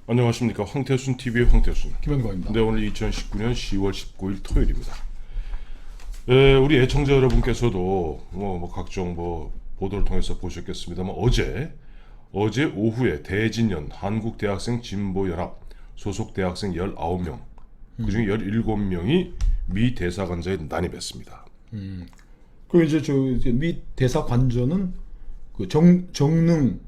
안녕하십니까. 황태순 TV의 황태순 김현광입니다. 네, 오늘 2019년 10월 19일 토요일입니다. 우리 애청자 여러분께서도 각종 보도를 통해서 보셨겠습니다만 어제 오후에 대진연 한국대학생 진보연합 소속 대학생 19명 그중에 17명이 미 대사관저에 난입했습니다. 그 이제 미 대사관저는 그 정동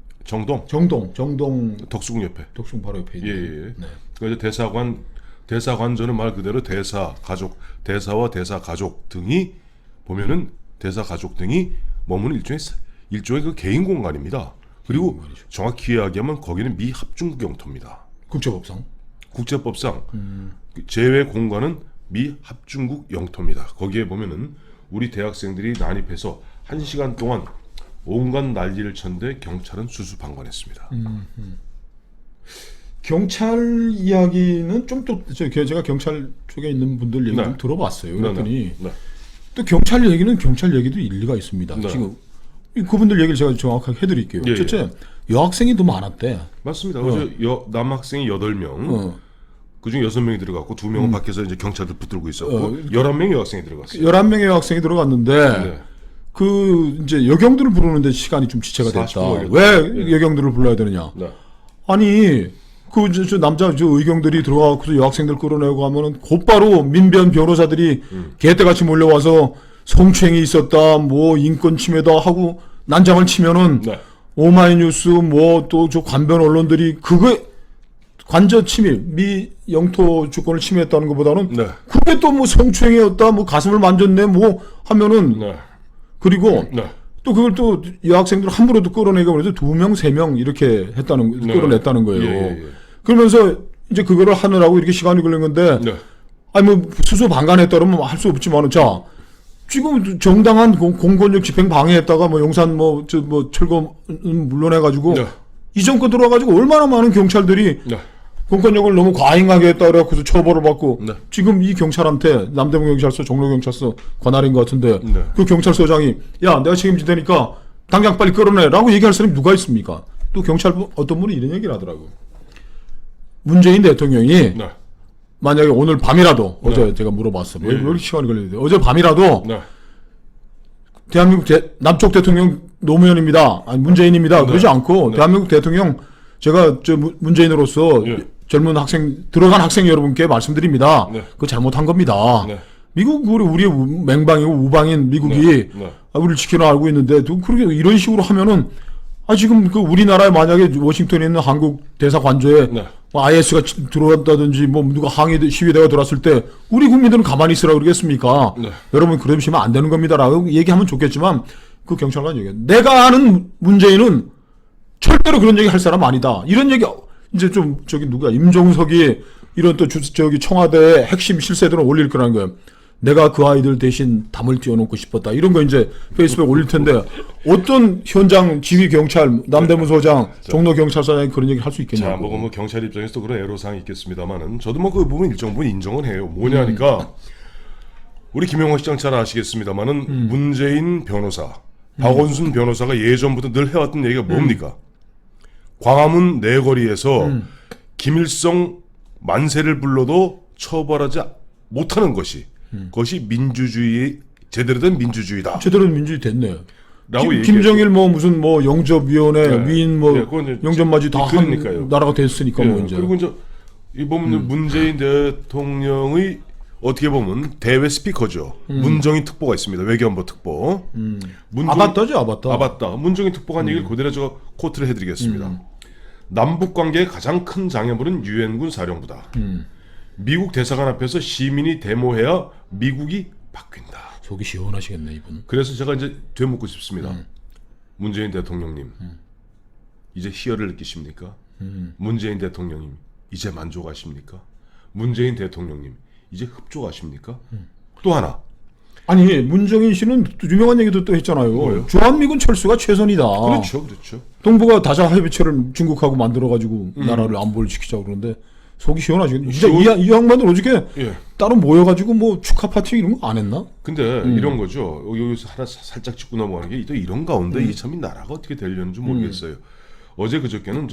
덕수궁 옆에. 덕숭 바로 옆에 있는. 예. 네. 그래서 대사관저는 말 그대로 대사 가족, 대사와 대사 가족 등이 보면은 대사 가족 등이 머무는 일종의 그 개인 공간입니다. 그리고 정확히 이야기하면 거기는 미 합중국 영토입니다. 국제법상 제외 공간은 미 합중국 영토입니다. 거기에 보면은 우리 대학생들이 난입해서 1시간 동안 온갖 난리를 쳤는데 경찰은 수수방관했습니다. 경찰 이야기는 좀 또 제가 경찰 쪽에 있는 분들 얘기 좀 들어봤어요. 그랬더니 또 경찰 얘기도 일리가 있습니다. 네. 지금 그분들 얘기를 제가 정확하게 해드릴게요. 예. 첫째, 여학생이 더 많았대. 맞습니다. 어제 남학생이 8명, 그중 6명이 들어갔고 2명은 밖에서 이제 경찰들 붙들고 있었고 11명의 여학생이 들어갔어요. 11명의 여학생이 들어갔는데 네. 그 이제 여경들을 부르는데 시간이 좀 지체가 됐다. 40분 왜 여경들을 불러야 되느냐? 네. 아니 저 남자 의경들이 들어가서 여학생들 끌어내고 하면은 곧바로 민변 변호사들이 개떼같이 몰려와서 성추행이 있었다, 뭐 인권 침해다 하고 난장을 치면은 네. 오마이뉴스 또 저 관변 언론들이 그거 관저 침입, 미 영토 주권을 침해했다는 것보다는 네. 그게 또 뭐 성추행이었다, 뭐 가슴을 만졌네, 뭐 하면은 네. 그리고 네. 또 그걸 또 여학생들 함부로도 끌어내고 그래서 2명, 3명 이렇게 끌어냈다는 거예요. 예. 그러면서 이제 그거를 하느라고 이렇게 시간이 걸린 건데, 네. 아니 뭐 수수방관했다 그러면 할 수 없지만은 자 지금 정당한 공권력 집행 방해했다가 뭐 용산 철거 물러내가지고 네. 이 정권 들어와가지고 얼마나 많은 경찰들이 네. 공권력을 너무 과잉하게 했다 그래갖고서 처벌을 받고 네. 지금 이 경찰한테 남대문 경찰서, 종로 경찰서 관할인 것 같은데 네. 그 경찰서장이 야 내가 책임질 테니까 당장 빨리 끌어내라고 얘기할 사람이 누가 있습니까? 또 경찰부 어떤 분이 이런 얘기를 하더라고. 문재인 대통령이 네. 만약에 오늘 밤이라도 어제 제가 물어봤어. 왜 이렇게 시간이 걸리는데 어제 밤이라도 네. 대한민국 남쪽 대통령 노무현입니다. 아니 문재인입니다. 그러지 않고 대한민국 대통령 제가 문재인으로서 젊은 학생 들어간 학생 여러분께 말씀드립니다. 그거 잘못한 겁니다. 미국 우리의 맹방이고 우방인 미국이 우리를 지켜나 알고 있는데 그렇게 이런 식으로 하면은 지금 그 우리나라에 만약에 워싱턴에 있는 한국 대사관저에 IS가 들어왔다든지 누가 항의 시위대가 들어왔을 때 우리 국민들은 가만히 있으라 그러겠습니까? 여러분 그러시면 안 되는 겁니다라고 얘기하면 좋겠지만 그 경찰관 얘기해. 내가 아는 문재인은 절대로 그런 얘기 할 사람 아니다. 이런 얘기 이제 좀 누가 임종석이 이런 또 청와대 핵심 실세들은 올릴 거라는 거예요. 내가 그 아이들 대신 담을 띄워놓고 싶었다. 이런 거 이제 페이스북에 올릴 텐데 어떤 현장 지휘 경찰, 남대문 소장, 종로 경찰서장이 그런 얘기 할 수 있겠냐고. 자, 뭐 경찰 입장에서 그런 애로사항이 있겠습니다만은 저도 그 부분 일정 부분 인정은 해요. 뭐냐니까 우리 김영호 시장 잘 아시겠습니다만은 문재인 변호사, 박원순 변호사가 예전부터 늘 해왔던 얘기가 뭡니까? 광화문 내거리에서 김일성 만세를 불러도 처벌하지 못하는 그것이 민주주의 제대로 된 민주주의다. 제대로 된 민주주의 됐네. 라고 김정일 무슨 영접위원회 위인 영접맞이 다 그러니까요. 한 나라가 됐으니까 이제. 그리고 이제 이 보면 문재인 대통령의 어떻게 보면 대외 스피커죠. 문정인 특보가 있습니다. 외교안보 특보. 아바타죠, 아바타. 아바타. 문정인 특보가 한 얘기를 그대로 제가 코트를 해드리겠습니다. 남북 관계의 가장 큰 장애물은 유엔군 사령부다. 미국 대사관 앞에서 시민이 데모해야 미국이 바뀐다. 속이 시원하시겠네 이분. 그래서 제가 이제 되묻고 싶습니다. 문재인 대통령님, 이제 희열을 느끼십니까? 문재인 대통령님, 이제 만족하십니까? 문재인 대통령님, 이제 흡족하십니까? 또 하나. 아니 문정인 씨는 유명한 얘기도 또 했잖아요. 뭐예요? 주한미군 철수가 최선이다. 그렇죠. 동북아 다자 협의체를 중국하고 만들어가지고 나라를 안보를 지키자고 그러는데 속이 시원하시겠네. 진짜 이 양반들 어저께 따로 모여가지고 축하 파티 이런 거 안 했나? 근데 이런 거죠. 여기서 하나 살짝 짚고 넘어가는 게 또 이런 가운데 이 참 이 나라가 어떻게 되려는지 모르겠어요. 어제 그저께는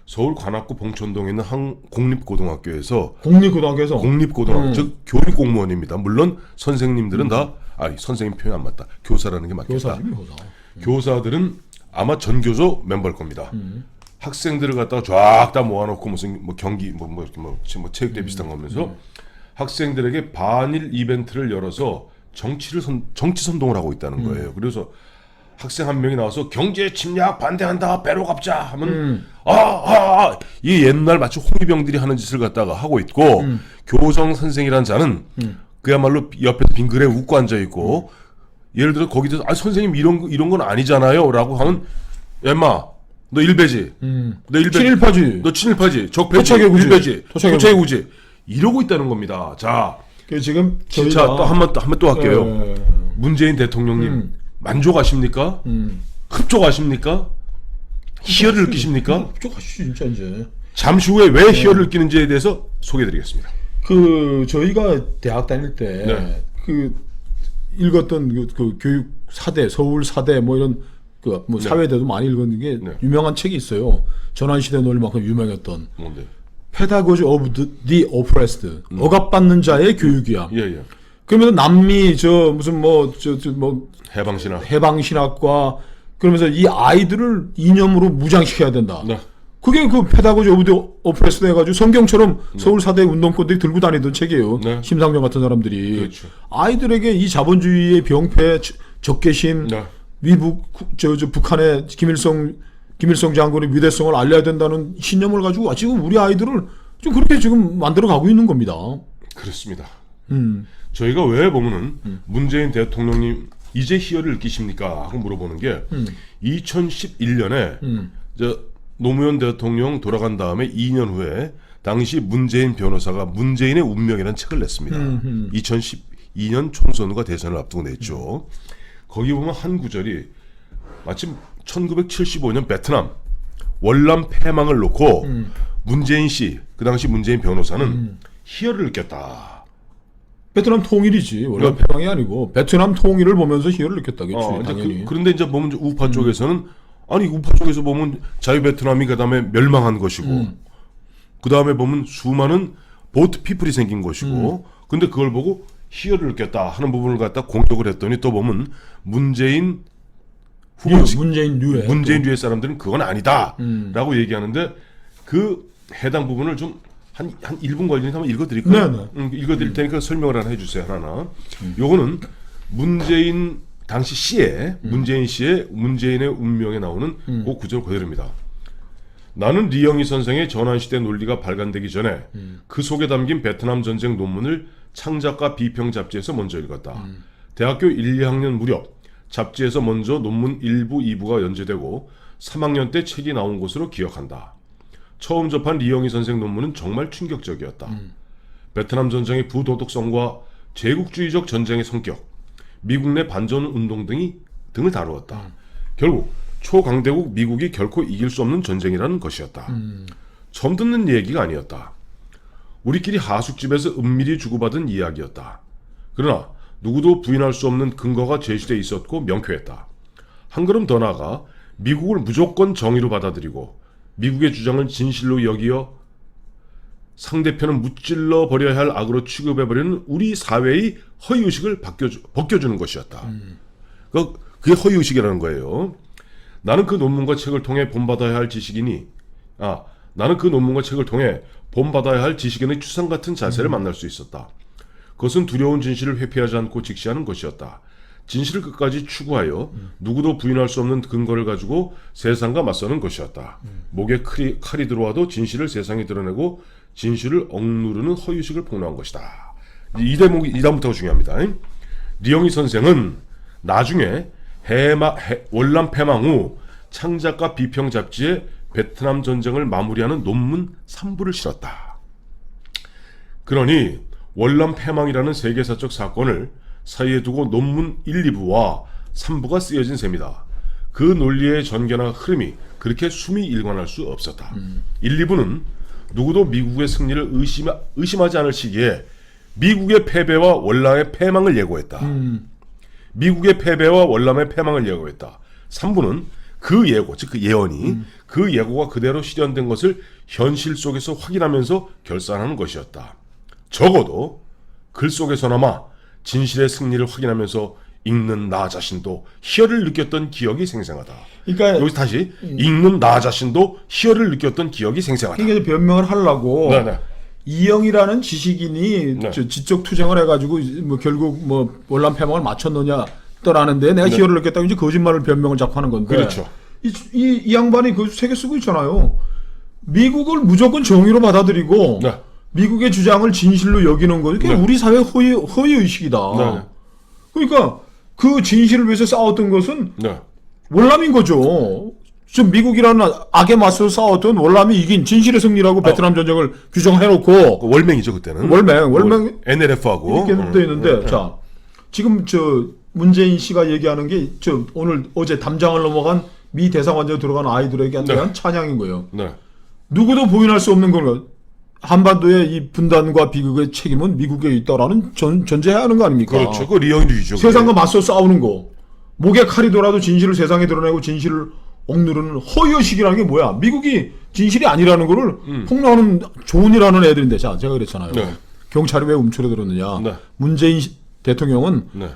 서울 관악구 봉천동에 있는 한 공립고등학교에서 공립고등학교에서 즉 교육 공무원입니다. 물론 선생님들은 선생님 표현 안 맞다. 교사라는 게 맞겠다. 교사지, 교사. 교사들은 아마 전교조 멤버일 겁니다. 학생들을 갖다가 쫙 다 모아놓고 무슨 뭐 경기 체육대 비슷한 거 하면서 학생들에게 반일 이벤트를 열어서 정치 선동을 하고 있다는 거예요. 그래서 학생 한 명이 나와서 경제 침략 반대한다, 배로 갚자 하면 이 옛날 마치 홍위병들이 하는 짓을 갖다가 하고 있고 교정 선생이란 자는 그야말로 옆에서 빙그레 웃고 앉아 있고 예를 들어 거기서 선생님 이런 건 아니잖아요라고 하면 엠마 너 일배지, 너 일배, 친일파지, 너 친일파지, 적폐지, 토착의구지, 일배지, 토착의구지 이러고 있다는 겁니다. 자, 지금 진짜 또 한 번 또 할게요. 예. 문재인 대통령님 만족하십니까? 흡족하십니까? 희열을 느끼십니까? 흡족하시죠 진짜 이제. 잠시 후에 왜 희열을 느끼는지에 대해서 소개해드리겠습니다. 저희가 대학 다닐 때 네. 읽었던 그 교육 사대, 서울 사대 뭐 이런 뭐 네. 사회대도 많이 읽었는 게 네. 유명한 책이 있어요. 전환시대 논리만큼 유명했던 뭔데? Pedagogy of the Oppressed. 억압받는 자의 교육이야. 예. 그러면서 남미 무슨 해방신학과 그러면서 이 아이들을 이념으로 무장시켜야 된다. 네. 그게 그 페다고지 오브 더 오프레스드 해가지고 성경처럼 서울 사대 운동권들이 들고 다니던 책이에요. 네. 심상정 같은 사람들이. 그렇죠. 아이들에게 이 자본주의의 병폐, 적개심, 네. 북한의 김일성 장군의 위대성을 알려야 된다는 신념을 가지고 지금 우리 아이들을 좀 그렇게 지금 만들어 가고 있는 겁니다. 그렇습니다. 저희가 왜 보면은 문재인 대통령님 이제 희열을 느끼십니까? 하고 물어보는 게 2011년에 노무현 대통령 돌아간 다음에 2년 후에 당시 문재인 변호사가 문재인의 운명이라는 책을 냈습니다. 2012년 총선과 대선을 앞두고 냈죠. 거기 보면 한 구절이 마침 1975년 베트남 월남 패망을 놓고 문재인 씨, 그 당시 문재인 변호사는 희열을 느꼈다. 베트남 통일이지 원래 네. 패망이 아니고 베트남 통일을 보면서 희열을 느꼈다겠죠. 당연히. 그런데 이제 보면 우파 쪽에서는 아니 우파 쪽에서 보면 자유 베트남이 그다음에 멸망한 것이고 그다음에 보면 수많은 보트 피플이 생긴 것이고 근데 그걸 보고 희열을 느꼈다 하는 부분을 갖다 공격을 했더니 또 보면 문재인 후보 문재인류의 사람들은 그건 아니다라고 얘기하는데 그 해당 부분을 좀 한 1분 걸리니까 한번 읽어드릴까요? 네네. 읽어드릴 테니까 설명을 하나 해주세요. 하나. 요거는 문재인 당시 시에 문재인 씨의 문재인의 운명에 나오는 그 구절 그대로입니다. 나는 리영희 선생의 전환시대 논리가 발간되기 전에 그 속에 담긴 베트남 전쟁 논문을 창작과 비평 잡지에서 먼저 읽었다. 대학교 1, 2학년 무렵 잡지에서 먼저 논문 1부, 2부가 연재되고 3학년 때 책이 나온 것으로 기억한다. 처음 접한 리영희 선생 논문은 정말 충격적이었다. 베트남 전쟁의 부도덕성과 제국주의적 전쟁의 성격, 미국 내 반전 운동 등을 다루었다. 결국 초강대국 미국이 결코 이길 수 없는 전쟁이라는 것이었다. 처음 듣는 얘기가 아니었다. 우리끼리 하숙집에서 은밀히 주고받은 이야기였다. 그러나 누구도 부인할 수 없는 근거가 제시돼 있었고 명쾌했다. 한 걸음 더 나아가 미국을 무조건 정의로 받아들이고 미국의 주장을 진실로 여기어 상대편은 무찔러 버려야 할 악으로 취급해버리는 우리 사회의 허위의식을 벗겨주는 것이었다. 그게 허위의식이라는 거예요. 나는 그 논문과 책을 통해 본받아야 할 지식인의 추상 같은 자세를 만날 수 있었다. 그것은 두려운 진실을 회피하지 않고 직시하는 것이었다. 진실을 끝까지 추구하여 누구도 부인할 수 없는 근거를 가지고 세상과 맞서는 것이었다. 목에 칼이 들어와도 진실을 세상에 드러내고 진실을 억누르는 허위의식을 폭로한 것이다. 이 대목이 이 다음부터가 중요합니다. 리영희 선생은 나중에 월남 패망 후 창작과 비평 잡지에 베트남 전쟁을 마무리하는 논문 3부를 실었다. 그러니 월남 패망이라는 세계사적 사건을 사이에 두고 논문 1, 2부와 3부가 쓰여진 셈이다. 그 논리의 전개나 흐름이 그렇게 숨이 일관할 수 없었다. 1, 2부는 누구도 미국의 승리를 의심하지 않을 시기에 미국의 패배와 월남의 패망을 예고했다. 미국의 패배와 월남의 패망을 예고했다. 3부는 그 예고, 즉 그 예언이 그 예고가 그대로 실현된 것을 현실 속에서 확인하면서 결산하는 것이었다. 적어도 글 속에서나마 진실의 승리를 확인하면서 읽는 나 자신도 희열을 느꼈던 기억이 생생하다. 그러니까 여기서 다시 읽는 나 자신도 희열을 느꼈던 기억이 생생하다. 이게 변명을 하려고 네네. 이영이라는 지식인이 네. 지적 투쟁을 해가지고 뭐 결국 뭐 월남 패망을 맞췄느냐 떠나는데 내가 네. 희열을 느꼈다고 이제 거짓말을 변명을 자꾸 하는 건데. 그렇죠. 이 양반이 그 세 개 쓰고 있잖아요. 미국을 무조건 정의로 받아들이고 네. 미국의 주장을 진실로 여기는 거. 이게 네. 우리 사회 허위 의식이다. 네. 그러니까 그 진실을 위해서 싸웠던 것은 네. 월남인 거죠. 지금 미국이라는 악에 맞서 싸웠던 월남이 이긴 진실의 승리라고 베트남 전쟁을 규정해놓고 그 월맹이죠 그때는. 월맹 NLF하고 이렇게 돼 있는데 자 지금 저 문재인 씨가 얘기하는 게 저 오늘 어제 담장을 넘어간 미 대사관에 들어간 아이들에게 대한 찬양인 거예요. 네. 누구도 부인할 수 없는 건 한반도의 이 분단과 비극의 책임은 미국에 있다라는 전제해야 하는 거 아닙니까? 그렇죠. 그 리얼리티죠. 세상과 맞서 싸우는 거. 목에 칼이 돌아도 진실을 세상에 드러내고 진실을 억누르는 허위의식이라는 게 뭐야? 미국이 진실이 아니라는 거를 폭로하는 좋은이라는 애들인데, 자, 제가 그랬잖아요. 네. 경찰이 왜 움츠러들었느냐? 네. 문재인 대통령은 네.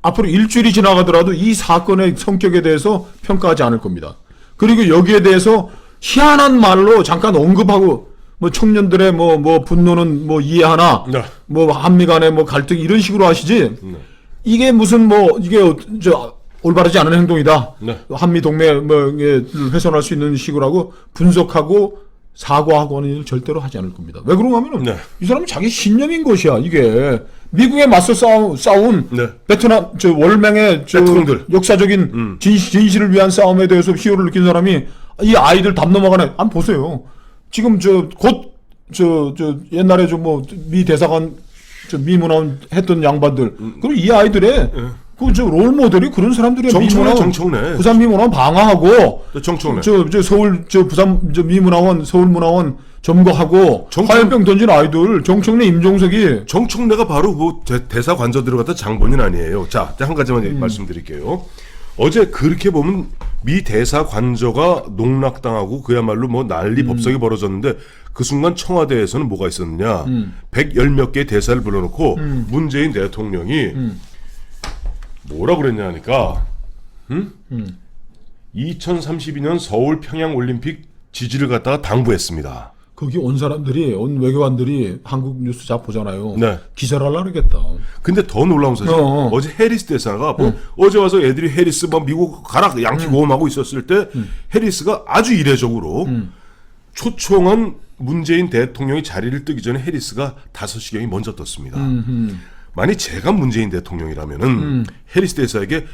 앞으로 일주일이 지나가더라도 이 사건의 성격에 대해서 평가하지 않을 겁니다. 그리고 여기에 대해서 희한한 말로 잠깐 언급하고 뭐 청년들의 뭐 분노는 뭐 이해하나, 네. 뭐 한미 간의 뭐 갈등 이런 식으로 하시지. 네. 이게 무슨 뭐 이게 저 올바르지 않은 행동이다. 네. 한미 동맹 뭐를 훼손할 수 있는 식으로 하고 분석하고 사과하고는 일을 절대로 하지 않을 겁니다. 왜 그런가 하면은 네. 이 사람은 자기 신념인 것이야. 이게 미국에 맞서 싸운 네. 베트남 저 월맹의 저 대통령들. 역사적인 진실을 위한 싸움에 대해서 희열을 느낀 사람이 이 아이들 담 넘어가네. 한번 보세요. 지금 저 옛날에 저 뭐 미 대사관 저 미문화원 했던 양반들 그리고 이 아이들의 그 저 롤 모델이 그런 사람들이야. 정청래, 정청래. 부산 미문화원 방어하고 정청래. 저 서울 저 부산 저 미문화원 서울문화원 점거하고 화염병 던진 아이들 정청래 임종석이 정청래가 바로 뭐 대사 관저 들어갔다 장본인 아니에요. 자, 한 가지만 말씀드릴게요. 어제 그렇게 보면 미 대사 관저가 농락당하고 그야말로 뭐 난리 법석이 벌어졌는데 그 순간 청와대에서는 뭐가 있었느냐. 110몇 개의 대사를 불러놓고 문재인 대통령이 뭐라 그랬냐 하니까 2032년 서울 평양 올림픽 지지를 갖다가 당부했습니다. 거기 온 사람들이 온 외교관들이 한국 뉴스 잡 보잖아요. 네. 기사를 하려고 그러겠다. 근데 더 놀라운 사실 어제 해리스 대사가 뭐 어제 와서 애들이 해리스 뭐 미국 가라 양키 모험하고 있었을 때 해리스가 아주 이례적으로 초청한 문재인 대통령이 자리를 뜨기 전에 해리스가 5시경이 먼저 떴습니다. 만약 제가 문재인 대통령이라면은 해리스 대사에게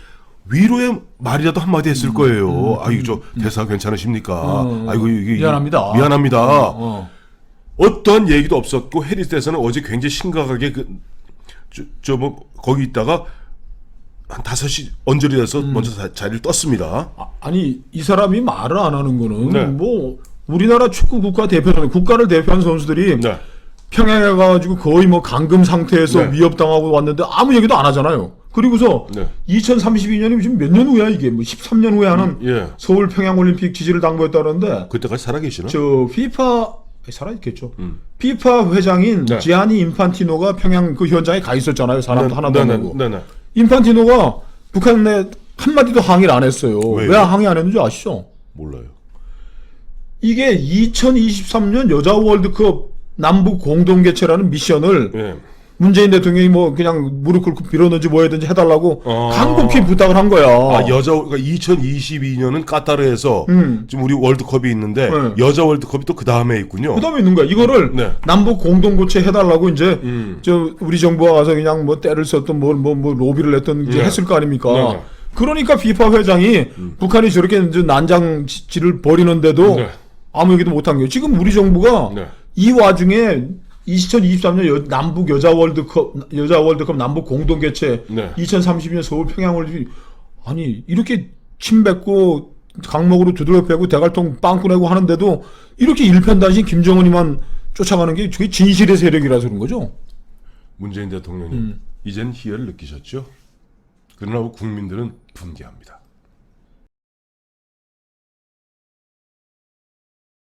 위로의 말이라도 한마디 했을 거예요. 아이고 저 대사 괜찮으십니까? 아이고 이게 미안합니다. 미안합니다. 어떠한 얘기도 없었고 해리스 대사는 어제 굉장히 심각하게 뭐 거기 있다가 한 5시 언저리 돼서 먼저 자리를 떴습니다. 아니 이 사람이 말을 안 하는 거는 네. 뭐 우리나라 축구 국가 대표선 국가를 대표하는 선수들이 네. 평양에 가가지고 거의 뭐 감금 상태에서 네. 위협당하고 왔는데 아무 얘기도 안 하잖아요. 그리고서 네. 2032년이면 지금 몇 년 후야 이게 뭐 13년 후에 하는 예. 서울 평양 올림픽 지지를 당부했다는데 그때까지 살아계시나? 저 피파 살아있겠죠. 피파 회장인 네. 지아니 인판티노가 평양 그 현장에 가 있었잖아요. 사람도 하나도 안 되고. 네네. 인판티노가 북한에 한마디도 항의를 안 했어요. 왜요? 왜 항의 안 했는지 아시죠? 몰라요. 이게 2023년 여자 월드컵 남북 공동 개최라는 미션을 예. 문재인 대통령이 뭐 그냥 무릎 꿇고 빌었는지 뭐였든지 해달라고 아. 간곡히 부탁을 한 거야. 그러니까 2022년은 까타르에서 지금 우리 월드컵이 있는데 네. 여자 월드컵이 또 그 다음에 있군요. 그다음에 있는 거야. 이거를 네. 남북 공동 고체 해달라고 이제 저 우리 정부가 가서 그냥 뭐 때를 썼던 뭐 로비를 했던 이제 네. 했을 거 아닙니까? 네. 그러니까 피파 회장이 북한이 저렇게 이제 난장질을 벌이는데도 네. 아무 얘기도 못한 거예요. 지금 우리 정부가 네. 이 와중에 2023년 남북 여자 월드컵 남북 공동 개최 네. 2030년 서울 평양 올림픽 아니 이렇게 침 뱉고 강목으로 두드려 패고 대갈통 빵꾸 내고 하는데도 이렇게 일편단심 김정은이만 쫓아가는 게 저게 진실의 세력이라서 그런 거죠. 문재인 대통령님 이젠 희열을 느끼셨죠? 그러나 국민들은 분개합니다.